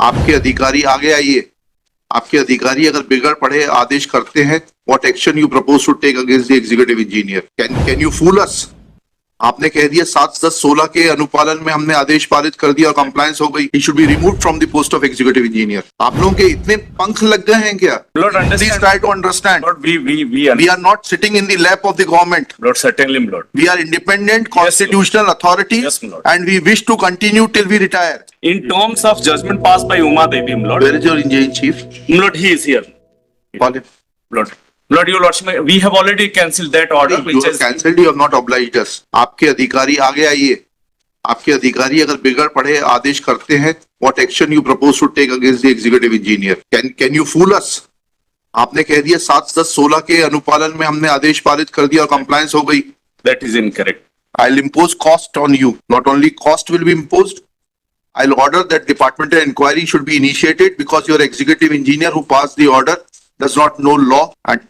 आपके अधिकारी आगे आइए। आपके अधिकारी अगर बिगड़ पड़े आदेश करते हैं, what action you propose to take against the executive engineer? Can you fool us? आपने कह दिया 7, 10, 16 के अनुपालन में हमने आदेश पारित कर दिया और कंप्लायंस हो गई। He should be removed from the post of executive engineer. आप लोगों के इतने पंख लग गए हैं क्या? Lord, understand. Please try to understand. Lord, we We are not sitting in the lap of the government. Lord, certainly, Lord. We are independent constitutional authority, Yes, Lord. and we wish to continue till we retire. In terms of judgment passed by Uma Devi, Lord. Where is your engineering chief? Lord, he is here. Call him. Lord, your Lordship, we have already cancelled that order, You which have is cancelled. You have not obliged us. आपके अधिकारी आगे आइए। आपके अधिकारी अगर बिगड़ पड़े आदेश करते हैं, what action you propose to take against the executive engineer? Can you fool us? आपने कह दिया 7, 10, 16 के अनुपालन में हमने आदेश पारित कर दिया और कंप्लायंस हो गई। that is incorrect. I'll impose cost on you. Not only cost will be imposed, I'll order that departmental inquiry should be initiated because your executive engineer who passed the order does not know law and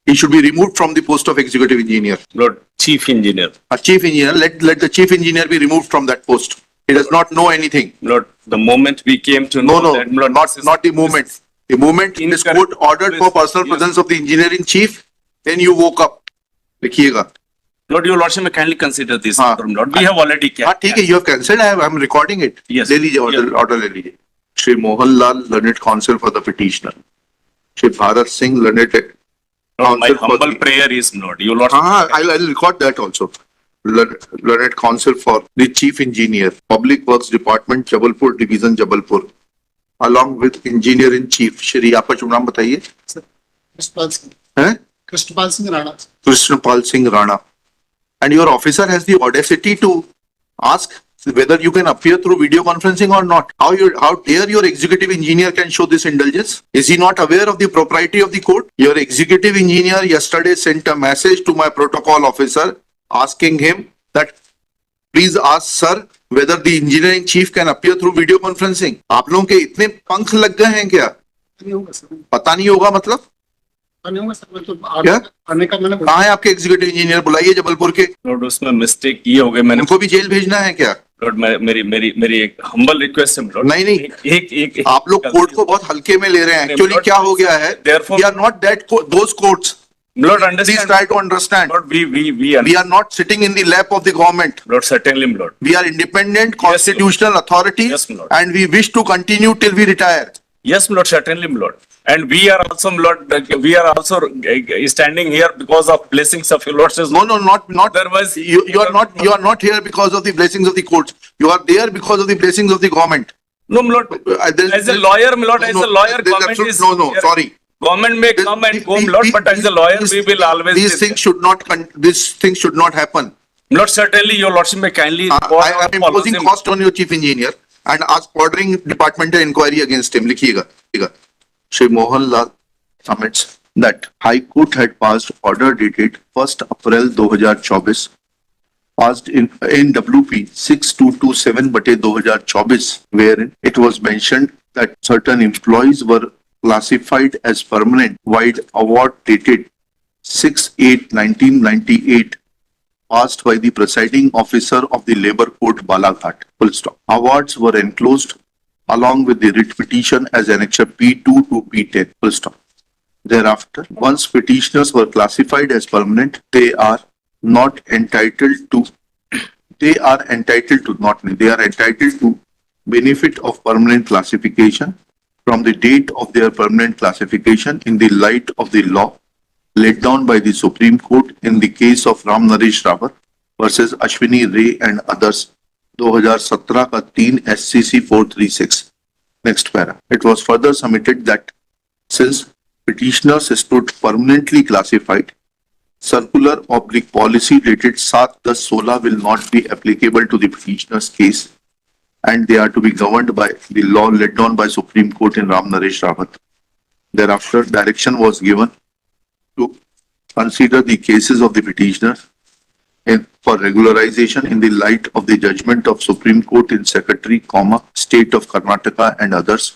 he should be removed from the post of executive engineer. Lord, chief engineer. A chief engineer, let the chief engineer be removed from that post. He does not know anything. Lord, the moment we came to know No, that, Lord, not the moment. The moment this court ordered for personal presence of the engineer in chief, then you woke up. लिखिएगा। Lord, your Lordship, may kindly consider this. हाँ। Lord, we have already हाँ ठीक है, you have cancelled. I am recording it. Yes. ले लीजिए order ले लीजिए। Shri Mohanlal, learned counsel for the petitioner. Shri Bharat Singh, learned Lord, my counsel for humble the- prayer is, Lord, your Lordship. I'll record that also. Learned counsel for the chief engineer, Public Works Department, Jabalpur Division, Jabalpur, along with engineer in chief. Shri आपका शुभ नाम बताइए। कृष्णपाल सिंह हैं? Krishanpal Singh Rana. Krishnapal Singh Rana. And your officer has the audacity to ask whether you can appear through video conferencing or not. How dare your executive engineer can show this indulgence? Is he not aware of the propriety of the court? Your executive engineer yesterday sent a message to my protocol officer asking him that please ask sir whether the engineering chief can appear through video conferencing. आप लोगों के इतने पंख लग गए हैं क्या? नहीं होगा सर, पता नहीं होगा मतलब? नहीं होगा सर, मैं तो क्या? आने का मैंने कहाँ है आपके एग्जीक्यूटिव इंजीनियर? बुलाइए जबलपुर के। Lord, उसमें मिस्टेक ये हो गई, मैंने उनको भी जेल भेजना है क्या? Lord, मेरी एक हम्बल रिक्वेस्ट है Lord. नहीं, एक आप लोग कोर्ट को बहुत हल्के में ले रहे हैं। एक्चुअली क्या हो गया है? Therefore- We are not that those courts. Lord, Please understand. try to understand. Lord, we We are not sitting in the lap of the government. Lord, certainly, Lord. We are independent constitutional authority, Yes, Lord. and we wish to continue till we retire. Yes, Lord, certainly, Lord. And we are also, Lord, we are also standing here because of blessings of your Lord. No, not Otherwise, you are not here because of the blessings of the courts. You are there because of the blessings of the government. No, Lord. As a lawyer, Lord, as a lawyer, government is no, here. sorry. Government may come and go, Lord, but as a lawyer, we will always. These things should not happen. Lord, certainly, your Lordship may kindly. I am imposing cost on your chief engineer and ask ordering departmental inquiry against him. लिखिएगा। Shri Mohanlal submits that High Court had passed order dated 1st April 2024 passed in NWP 6227/2024 wherein it was mentioned that certain employees were classified as permanent while award dated 6/8/1998 passed by the presiding officer of the Labour Court Balaghat. Full stop. Awards were enclosed along with the writ petition as Annexure P2 to P10. Full stop. Thereafter, once petitioners were classified as permanent, they are entitled to benefit of permanent classification from the date of their permanent classification in the light of the law laid down by the Supreme Court in the case of Ram Naresh Rawat versus Ashwini Ray and others 2017 का 3 SCC 436. Next para. It was further submitted that since petitioners stood permanently classified, circular/policy dated 7/10/16 will not be applicable to the petitioner's case and they are to be governed by the law laid down by Supreme Court in Ram Naresh Rawat. Thereafter, direction was given to consider the cases of the petitioner for regularization in the light of the judgment of Supreme Court in Secretary, State of Karnataka and others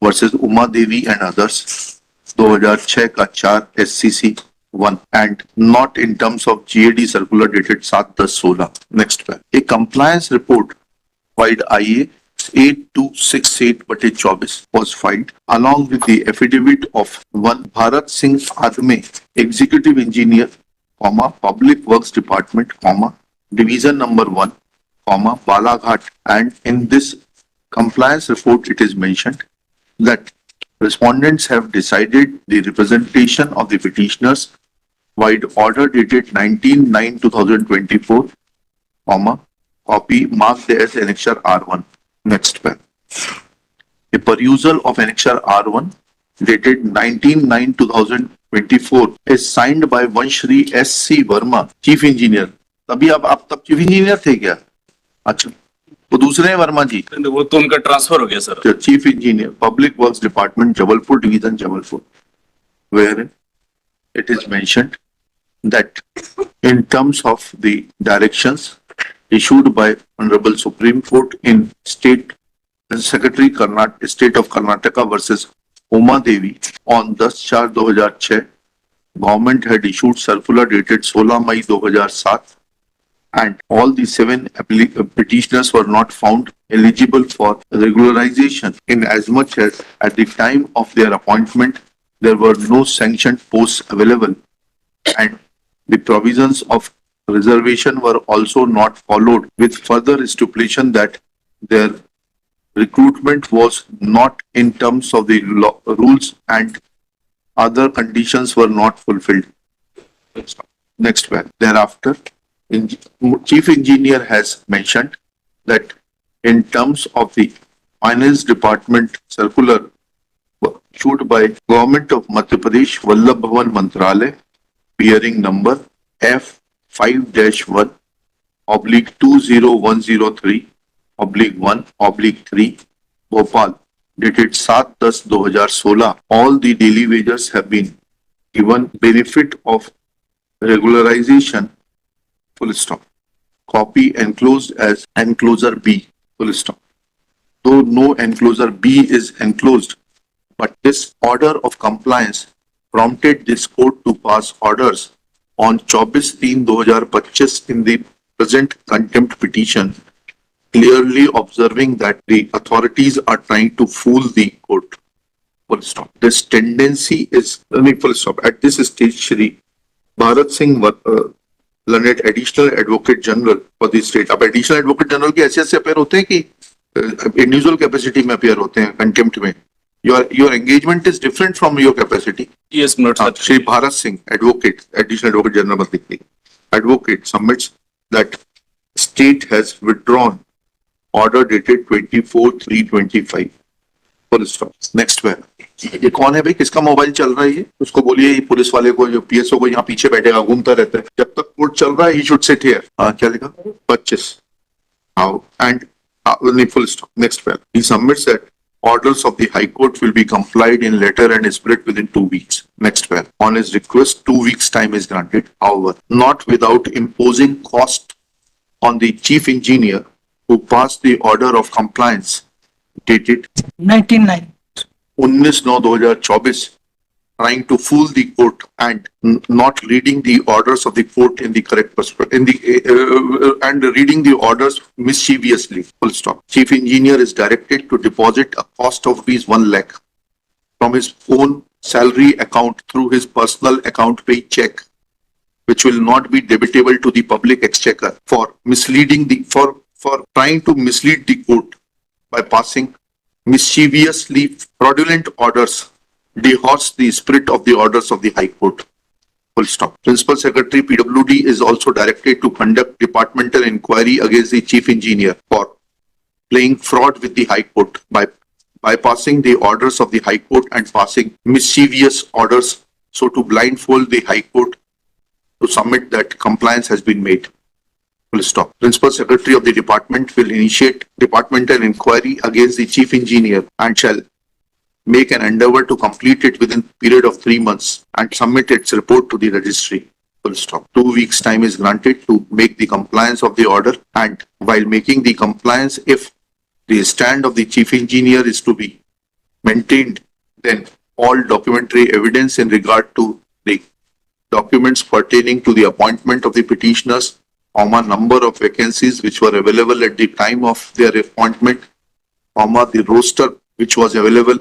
versus Uma Devi and others 2006 का 4 SCC 1 and not in terms of GAD circular dated 7/10/16. Next, a compliance report filed IA 8268/24 was filed along with the affidavit of one Bharat Singh Adme, Executive Engineer, Public Works Department, Division number 1, Balaghat, and in this compliance report it is mentioned that respondents have decided the representation of the petitioners void order dated 19/9/2024, copy marked as Annexure R1. Next one. A perusal of Annexure R1 dated 19/9/2024 is signed by Vanshri S.C. Verma, Chief Engineer. तभी आप तब Chief Engineer थे क्या? अच्छा, तो दूसरे हैं वर्मा जी. वो तो उनका ट्रांसफर हो गया sir. The Chief Engineer, Public Works Department, Jabalpur Division, Jabalpur, wherein it is mentioned that in terms of the directions issued by Honorable Supreme Court in State Secretary State of Karnataka versus Uma Devi on 10/4/2006, government had issued circular dated 16 May 2007, and all the 7 petitioners were not found eligible for regularization in as much as at the time of their appointment there were no sanctioned posts available, and the provisions of reservation were also not followed, with further stipulation that their recruitment was not in terms of the rules and other conditions were not fulfilled. Next one. Thereafter, Chief Engineer has mentioned that in terms of the Finance Department circular issued by Government of Madhya Pradesh, Vallabh Bhavan Mantralaya, bearing number F5-1/2003/1/3, Bhopal, dated 7/10/2016, all the daily wages have been given benefit of regularization, full stop. Copy enclosed as enclosure B, full stop. Though no enclosure B is enclosed, but this order of compliance prompted this court to pass orders on 24/3/2025 in the present contempt petition, clearly observing that the authorities are trying to fool the court. Full stop. This tendency is, full stop. At this stage, Shri Bharat Singh Learned Additional Advocate General for the state. अब Additional Advocate General की हैसियत से appear होते हैं कि individual capacity में appear होते हैं contempt में? Your engagement is different from your capacity. Yes, my lord, sir. Shri Bharat Singh, Advocate, Additional Advocate General मत लिखिए. Advocate submits that state has withdrawn order dated 24/3/25. Full stop. Next one. ये कौन है भाई? किसका mobile चल रहा है ये? उसको बोलिए पुलिस वाले को, जो PSO को, यहाँ पीछे बैठेगा, घूमता रहता है. जब तक कोर्ट चल रहा है, he should sit here. हाँ, क्या लिखा? 25. How? And full stop. Next one. He submits that orders of the High Court will be complied in letter and spirit within 2 weeks. Next one. On his request, 2 weeks time is granted. However, not without imposing cost on the chief engineer who passed the order of compliance dated 19/9/2024, trying to fool the court and not reading the orders of the court in the correct perspective, and reading the orders mischievously. Full stop. Chief engineer is directed to deposit a cost of ₹1 lakh from his own salary account through his personal account paid check, which will not be debitable to the public exchequer, for misleading for trying to mislead the court by passing mischievously fraudulent orders, dehorse the spirit of the orders of the High Court. Full stop. Principal Secretary PWD is also directed to conduct departmental inquiry against the Chief Engineer for playing fraud with the High Court by bypassing the orders of the High Court and passing mischievous orders, so to blindfold the High Court to submit that compliance has been made. Full stop. Principal Secretary of the department will initiate departmental inquiry against the Chief Engineer and shall make an endeavor to complete it within period of 3 months and submit its report to the registry. Full stop. 2 weeks time is granted to make the compliance of the order, and while making the compliance, if the stand of the chief engineer is to be maintained, then all documentary evidence in regard to the documents pertaining to the appointment of the petitioners, number of vacancies which were available at the time of their appointment, comma, the roster which was available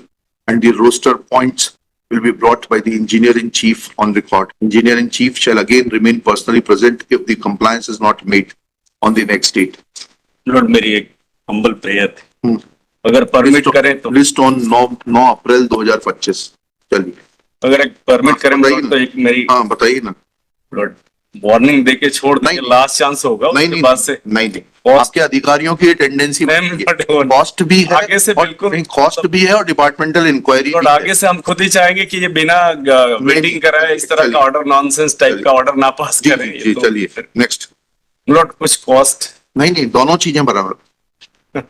and the roster points will be brought by the engineer in chief on record. Engineer in chief shall again remain personally present if the compliance is not made on the next date. Lord मेरी एक humble prayer थी, हम्म। अगर permit करें तो, list on 9 अप्रैल 2025. चलिए, अगर एक permit करें बताइए लॉर्ड, ना। तो एक मेरी हाँ बताइए ना. लॉर्ड वार्निंग देके छोड़ नहीं, देंगे, लास्ट चांस होगा नहीं उसके नहीं बाद से नहीं नहीं Cost- आपके अधिकारियों की टेंडेंसी नहीं, कॉस्ट भी है आगे से और बिल्कुल- कॉस्ट भी है और डिपार्टमेंटल इंक्वायरी लॉर्ड आगे से हम खुद ही चाहेंगे कि ये बिना वेटिंग कराए इस तरह चलिए। का ऑर्डर, नॉनसेंस टाइप चलिए। का ऑर्डर ना पास जी करें। जी चलिए नेक्स्ट. लॉर्ड कुछ कॉस्ट, नहीं नहीं दोनों चीजें बराबर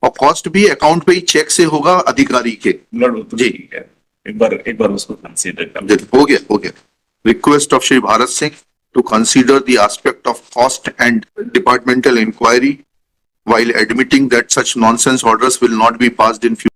और कॉस्ट भी अकाउंट पे ही चेक से होगा अधिकारी के. लॉर्ड वो तो जी। ठीक है, एक बार उसको कंसीडर कर हो गया. Request of Shri Bharat Singh to consider the aspect of cost and departmental inquiry while admitting that such nonsense orders will not be passed in future.